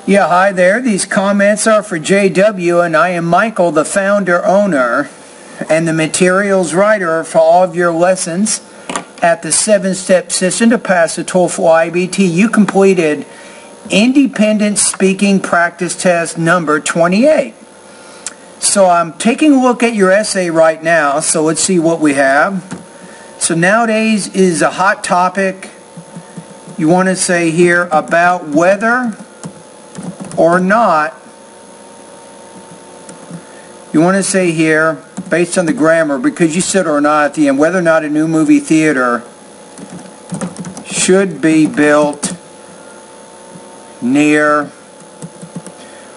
Yeah, hi there. These comments are for JW, and I am Michael, the founder, owner, and the materials writer for all of your lessons at the 7-step system to pass the TOEFL IBT. You completed Independent Speaking Practice Test number 28. So I'm taking a look at your essay right now, so let's see what we have. So nowadays is a hot topic. You want to say here about whether or not, you want to say here, based on the grammar, because you said or not at the end, whether or not a new movie theater should be built near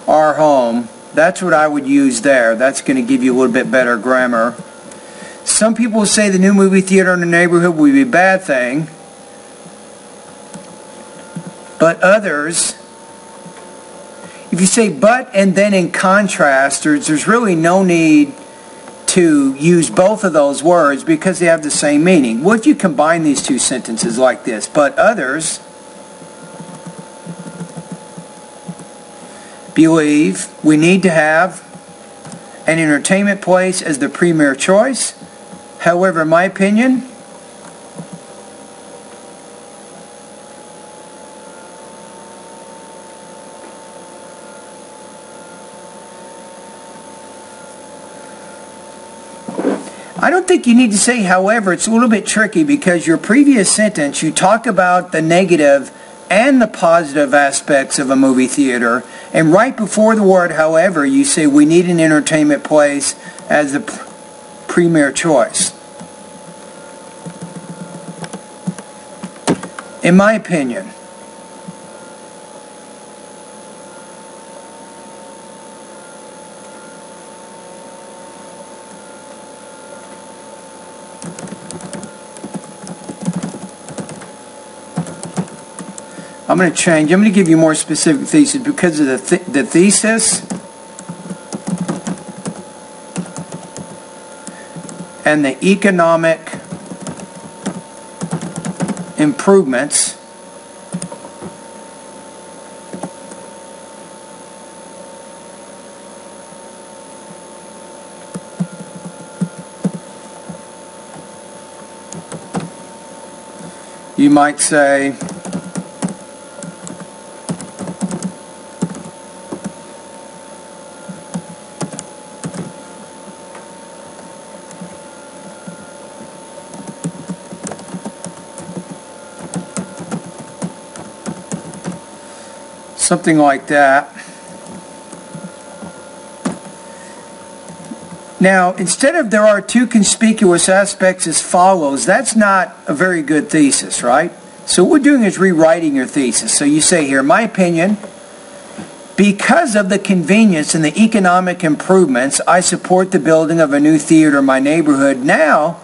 our home. That's what I would use there. That's going to give you a little bit better grammar. Some people say the new movie theater in the neighborhood would be a bad thing, but others, if you say but and then in contrast, there's really no need to use both of those words because they have the same meaning. What if you combine these two sentences like this? But others believe we need to have an entertainment place as the premier choice. However, in my opinion, I don't think you need to say however. It's a little bit tricky because your previous sentence, you talk about the negative and the positive aspects of a movie theater, and right before the word however, you say we need an entertainment place as the premier choice. In my opinion. I'm going to change. I'm going to give you more specific thesis because of the thesis and the economic improvements you might say something like that. Now, instead of there are two conspicuous aspects as follows, that's not a very good thesis, right? So what we're doing is rewriting your thesis. So you say here, in my opinion, because of the convenience and the economic improvements, I support the building of a new theater in my neighborhood. Now,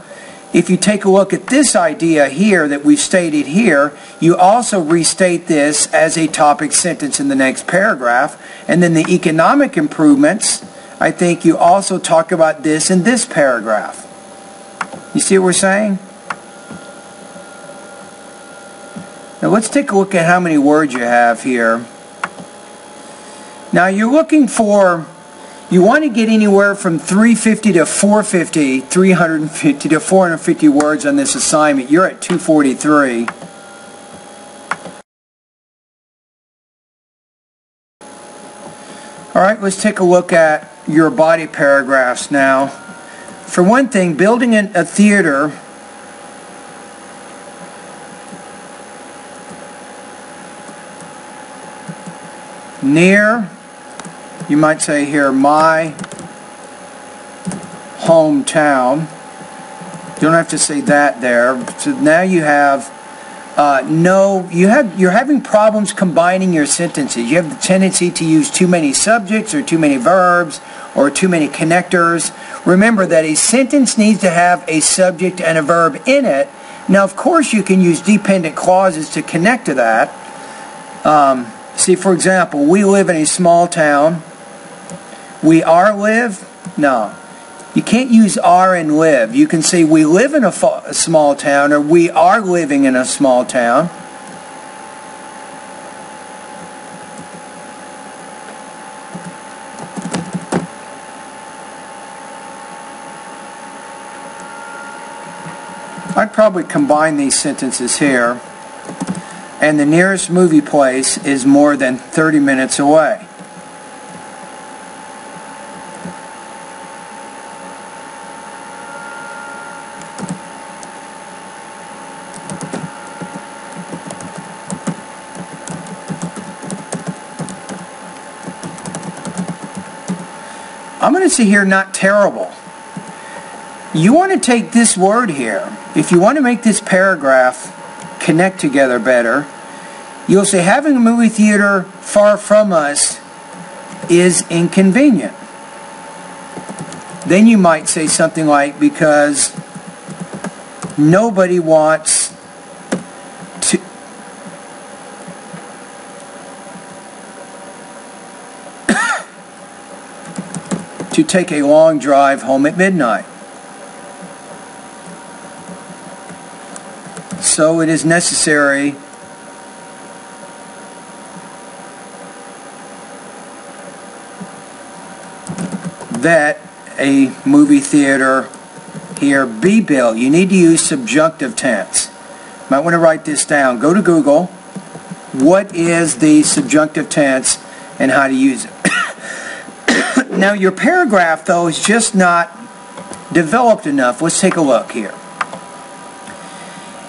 if you take a look at this idea here that we've stated here, you also restate this as a topic sentence in the next paragraph. And then the economic improvements, I think you also talk about this in this paragraph. You see what we're saying? Now let's take a look at how many words you have here. Now you're looking for, you want to get anywhere from 350 to 450, 350 to 450 words on this assignment. You're at 243. All right, let's take a look at your body paragraphs now. For one thing, building a theater near, you might say here, my hometown. You don't have to say that there. So now you have you're having problems combining your sentences. You have the tendency to use too many subjects or too many verbs or too many connectors. Remember that a sentence needs to have a subject and a verb in it. Now, of course, you can use dependent clauses to connect to that. See, for example, we live in a small town. We are live? No. You can't use are and live. You can say we live in a small town or we are living in a small town. I'd probably combine these sentences here. And the nearest movie place is more than 30 minutes away. I'm going to say here, not terrible. You want to take this word here. If you want to make this paragraph connect together better, you'll say having a movie theater far from us is inconvenient. Then you might say something like, because nobody wants to take a long drive home at midnight. So it is necessary that a movie theater here be built. You need to use subjunctive tense. Might want to write this down. Go to Google. What is the subjunctive tense and how to use it? Now your paragraph though is just not developed enough. Let's take a look here.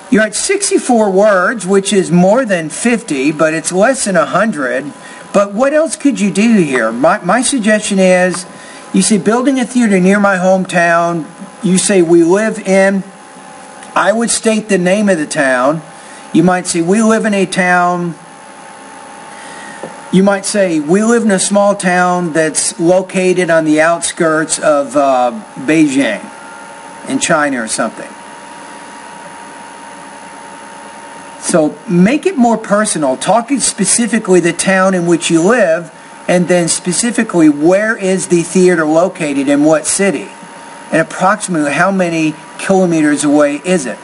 You're at 64 words, which is more than 50, but it's less than 100. But what else could you do here? My suggestion is, you say building a theater near my hometown. You say we live in, I would state the name of the town. You might say we live in a town. You might say we live in a small town that's located on the outskirts of Beijing in China or something. So make it more personal, talking specifically the town in which you live, and then specifically where is the theater located in what city, and approximately how many kilometers away is it.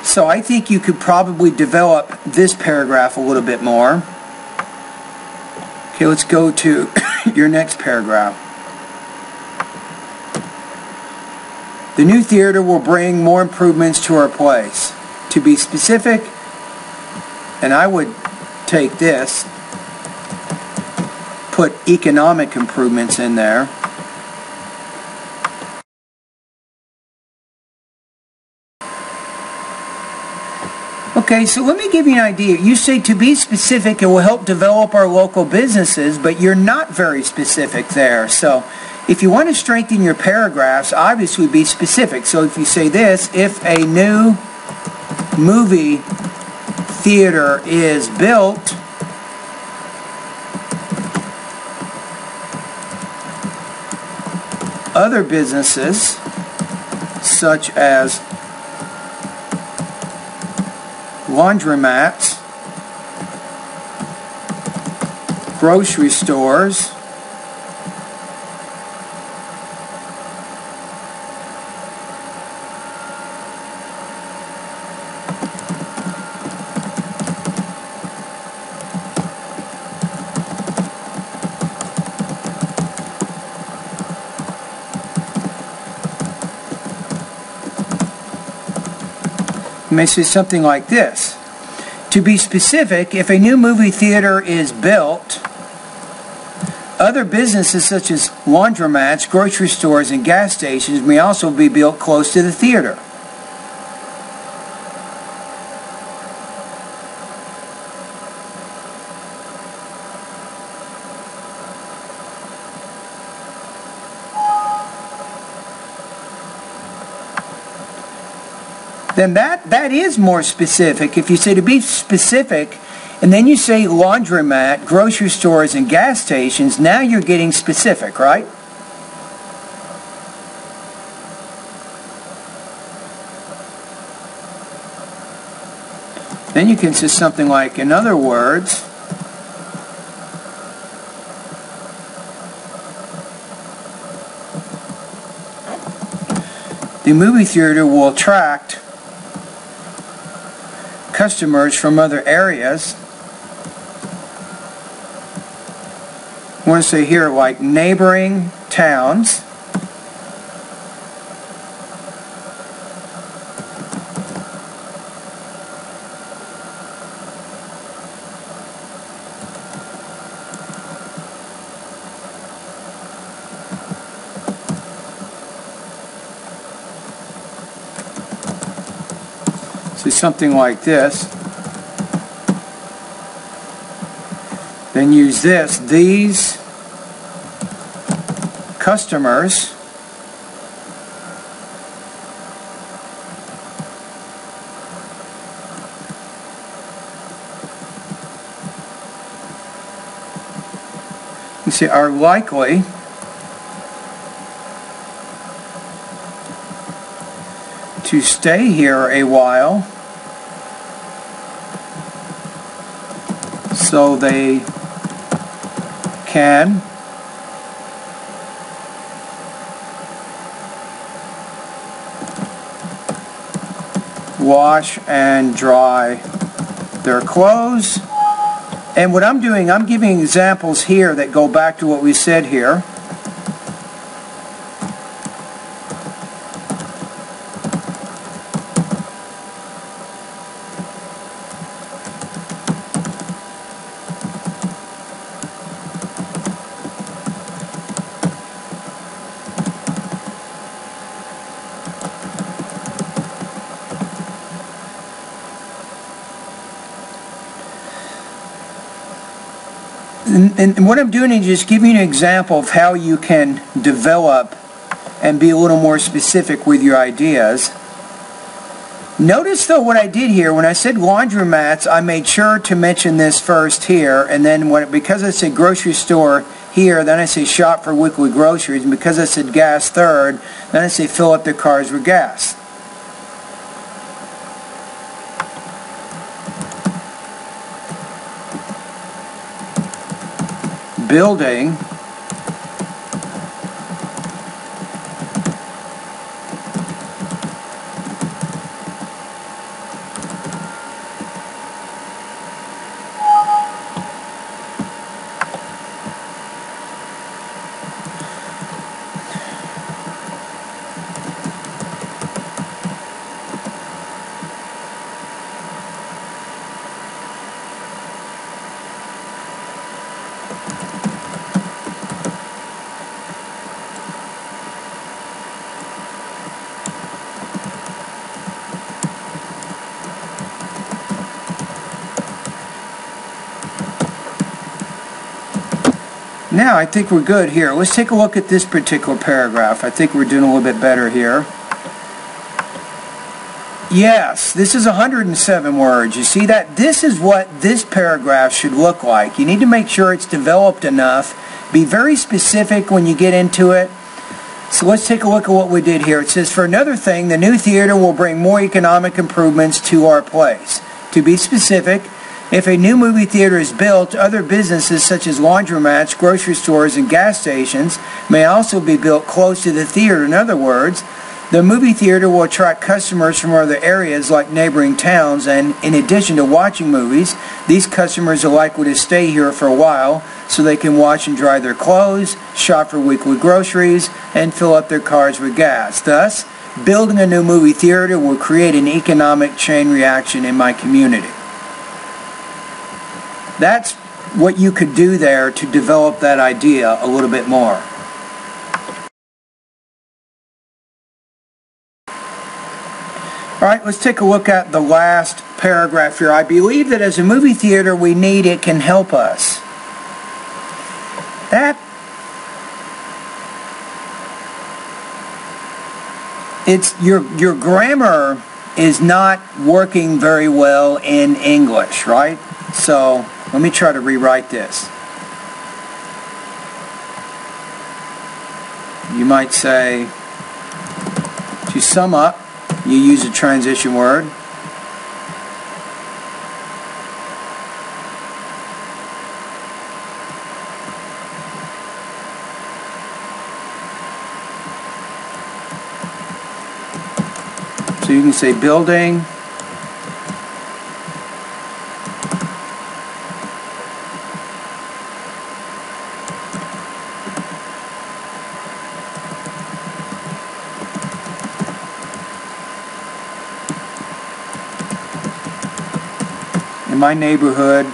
So I think you could probably develop this paragraph a little bit more. Okay, let's go to your next paragraph. The new theater will bring more improvements to our place. To be specific, and I would take this, put economic improvements in there. Okay, so let me give you an idea. You say to be specific, it will help develop our local businesses, but you're not very specific there. So if you want to strengthen your paragraphs, obviously be specific. So if you say this, if a new movie theater is built, other businesses such as laundromats, grocery stores, you may say something like this. To be specific, if a new movie theater is built, other businesses such as laundromats, grocery stores, and gas stations may also be built close to the theater. Then that is more specific. If you say to be specific, and then you say laundromat, grocery stores, and gas stations, now you're getting specific, right? Then you can say something like, in other words, the movie theater will attract customers from other areas. I want to say here like neighboring towns So something like this. Then use this. These customers you see are likely to stay here a while, so they can wash and dry their clothes. And what I'm doing, I'm giving examples here that go back to what we said here. And what I'm doing is just giving you an example of how you can develop and be a little more specific with your ideas. Notice though what I did here, when I said laundromats, I made sure to mention this first here, and then because I said grocery store here, then I say shop for weekly groceries, and because I said gas third, then I say fill up their cars with gas. Building Now I think we're good here. Let's take a look at this particular paragraph. I think we're doing a little bit better here. Yes, this is 107 words. You see that? This is what this paragraph should look like. You need to make sure it's developed enough. Be very specific when you get into it. So let's take a look at what we did here. It says, for another thing, the new theater will bring more economic improvements to our place. To be specific, if a new movie theater is built, other businesses such as laundromats, grocery stores, and gas stations may also be built close to the theater. In other words, the movie theater will attract customers from other areas like neighboring towns, and in addition to watching movies, these customers are likely to stay here for a while so they can wash and dry their clothes, shop for weekly groceries, and fill up their cars with gas. Thus, building a new movie theater will create an economic chain reaction in my community. That's what you could do there to develop that idea a little bit more. Alright, let's take a look at the last paragraph here. I believe that as a movie theater we need it can help us. Your grammar is not working very well in English, right? So let me try to rewrite this. You might say, to sum up, you use a transition word. So you can say building in my neighborhood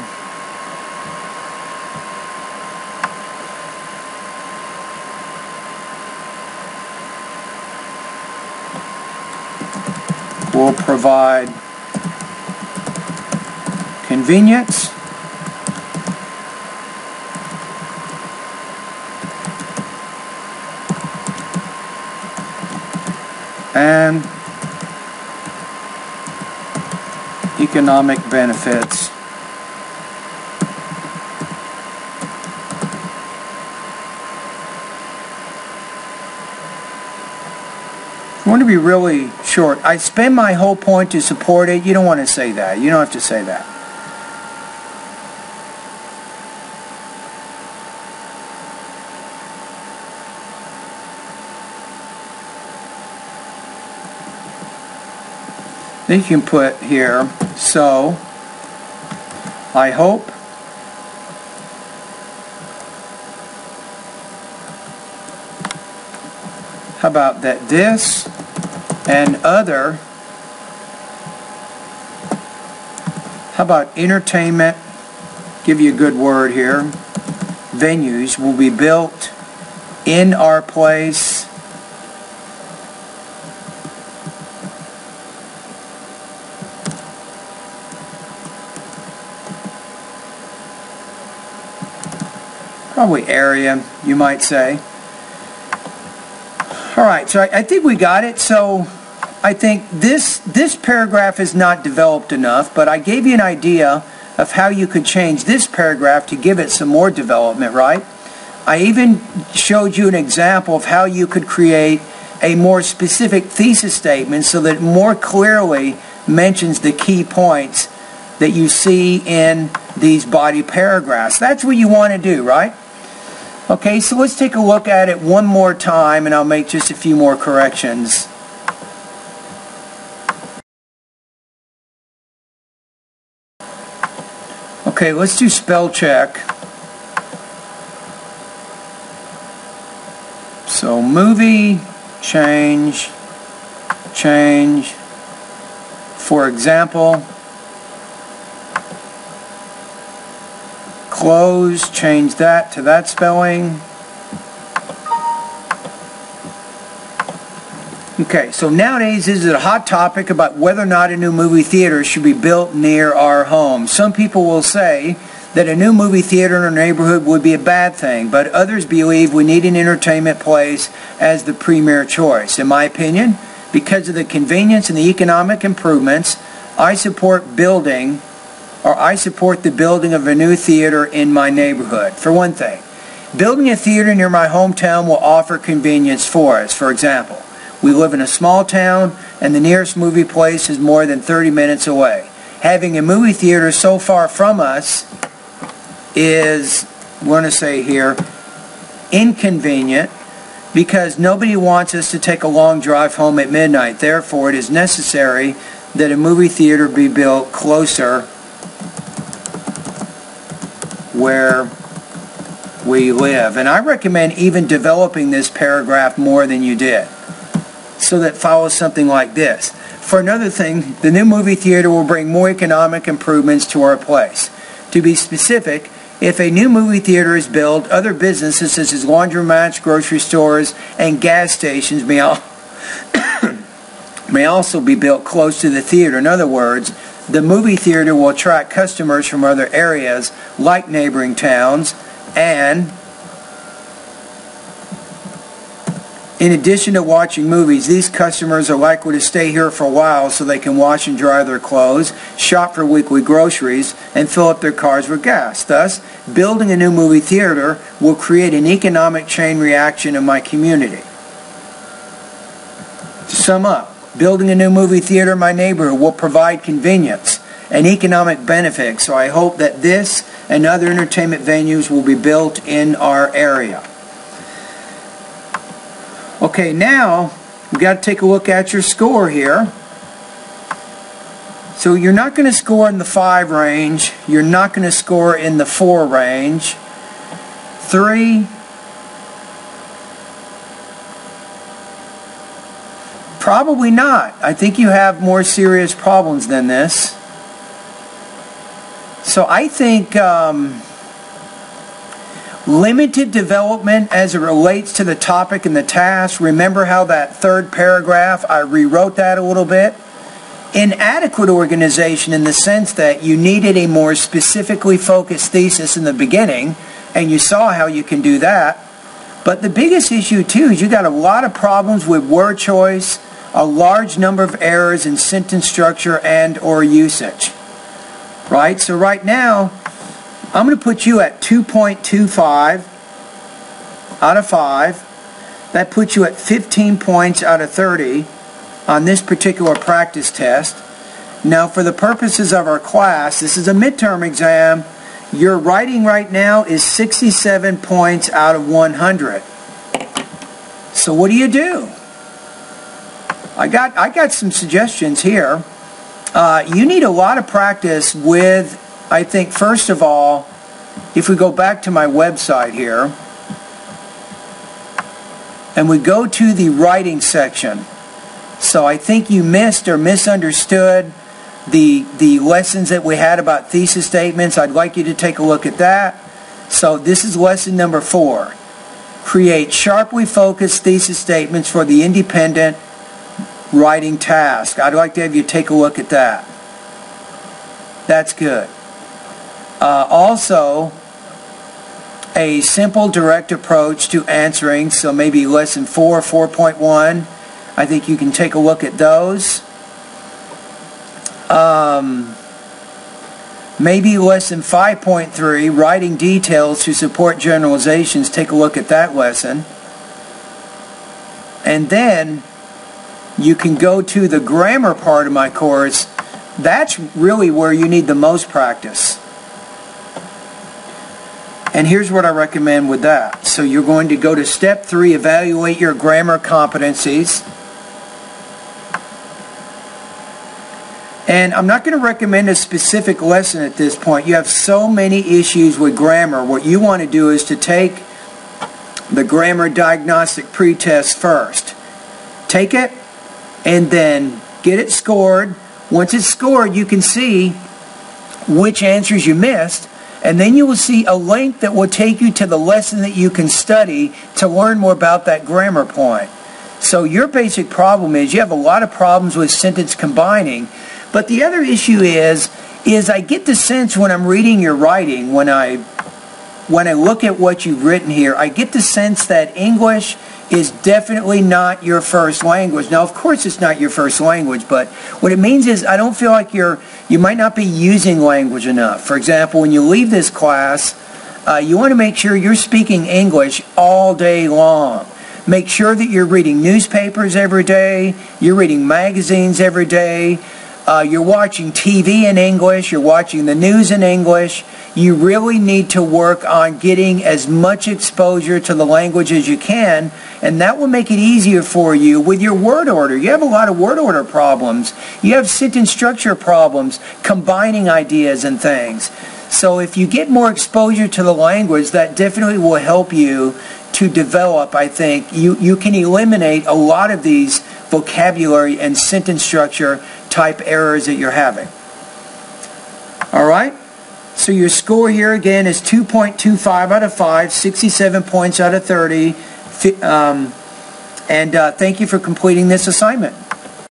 will provide convenience, and economic benefits. I want to be really short. I spend my whole point to support it. You don't want to say that. You don't have to say that. Then you can put here, so I hope how about that this and other, how about entertainment, give you a good word here, venues will be built in our place probably area, you might say. Alright, so I think we got it. So I think this paragraph is not developed enough, but I gave you an idea of how you could change this paragraph to give it some more development, right? I even showed you an example of how you could create a more specific thesis statement so that it more clearly mentions the key points that you see in these body paragraphs. That's what you want to do, right? Okay, so let's take a look at it one more time, and I'll make just a few more corrections. Okay, let's do spell check. So movie, change, for example, close, change that to that spelling. Okay, so nowadays this is a hot topic about whether or not a new movie theater should be built near our home. Some people will say that a new movie theater in our neighborhood would be a bad thing, but others believe we need an entertainment place as the premier choice. In my opinion, because of the convenience and the economic improvements, I support the building of a new theater in my neighborhood. For one thing, building a theater near my hometown will offer convenience for us. For example, we live in a small town and the nearest movie place is more than 30 minutes away. Having a movie theater so far from us is, I want to say here, inconvenient because nobody wants us to take a long drive home at midnight. Therefore, it is necessary that a movie theater be built closer where we live. And I recommend even developing this paragraph more than you did, so that follows something like this. For another thing, the new movie theater will bring more economic improvements to our place. To be specific, if a new movie theater is built, other businesses such as laundromats, grocery stores, and gas stations may also be built close to the theater. In other words, the movie theater will attract customers from other areas like neighboring towns, and in addition to watching movies, these customers are likely to stay here for a while so they can wash and dry their clothes, shop for weekly groceries, and fill up their cars with gas. Thus, building a new movie theater will create an economic chain reaction in my community. To sum up, building a new movie theater in my neighborhood will provide convenience and economic benefit, so I hope that this and other entertainment venues will be built in our area. Okay, now we've got to take a look at your score here. So you're not going to score in the 5 range. You're not going to score in the 4 range. 3. Probably not. I think you have more serious problems than this. So I think limited development as it relates to the topic and the task. Remember how that third paragraph, I rewrote that a little bit. inadequate organization in the sense that you needed a more specifically focused thesis in the beginning, and you saw how you can do that. But the biggest issue too is you got a lot of problems with word choice, a large number of errors in sentence structure and or usage. Right? So right now, I'm going to put you at 2.25 out of 5. That puts you at 15 points out of 30 on this particular practice test. Now, for the purposes of our class, this is a midterm exam. Your writing right now is 67 points out of 100. So what do you do? I got some suggestions here. You need a lot of practice with, I think, first of all, if we go back to my website here, and we go to the writing section. So I think you missed or misunderstood the lessons that we had about thesis statements. I'd like you to take a look at that. So this is lesson number 4. Create sharply focused thesis statements for the independent writing task. I'd like to have you take a look at that. That's good. Also, a simple direct approach to answering, so maybe lesson 4, 4.1, I think you can take a look at those. Maybe lesson 5.3, writing details to support generalizations, take a look at that lesson. And then you can go to the grammar part of my course. That's really where you need the most practice. And here's what I recommend with that. So you're going to go to step 3, evaluate your grammar competencies. And I'm not going to recommend a specific lesson at this point. You have so many issues with grammar. What you want to do is to take the grammar diagnostic pretest first. Take it and then get it scored. Once it's scored, you can see which answers you missed. And then you will see a link that will take you to the lesson that you can study to learn more about that grammar point. So your basic problem is you have a lot of problems with sentence combining. But the other issue is I get the sense when I'm reading your writing, when I look at what you've written here, I get the sense that English is definitely not your first language. Now, of course it's not your first language, but what it means is I don't feel like you might not be using language enough. For example, when you leave this class, you want to make sure you're speaking English all day long. Make sure that you're reading newspapers every day, you're reading magazines every day, you're watching TV in English, you're watching the news in English. You really need to work on getting as much exposure to the language as you can, and that will make it easier for you with your word order. You have a lot of word order problems. You have sentence structure problems, combining ideas and things. So if you get more exposure to the language, that definitely will help you to develop, I think. You can eliminate a lot of these vocabulary and sentence structure type errors that you're having. All right? So your score here again is 2.25 out of 5, 67 points out of 30. And thank you for completing this assignment.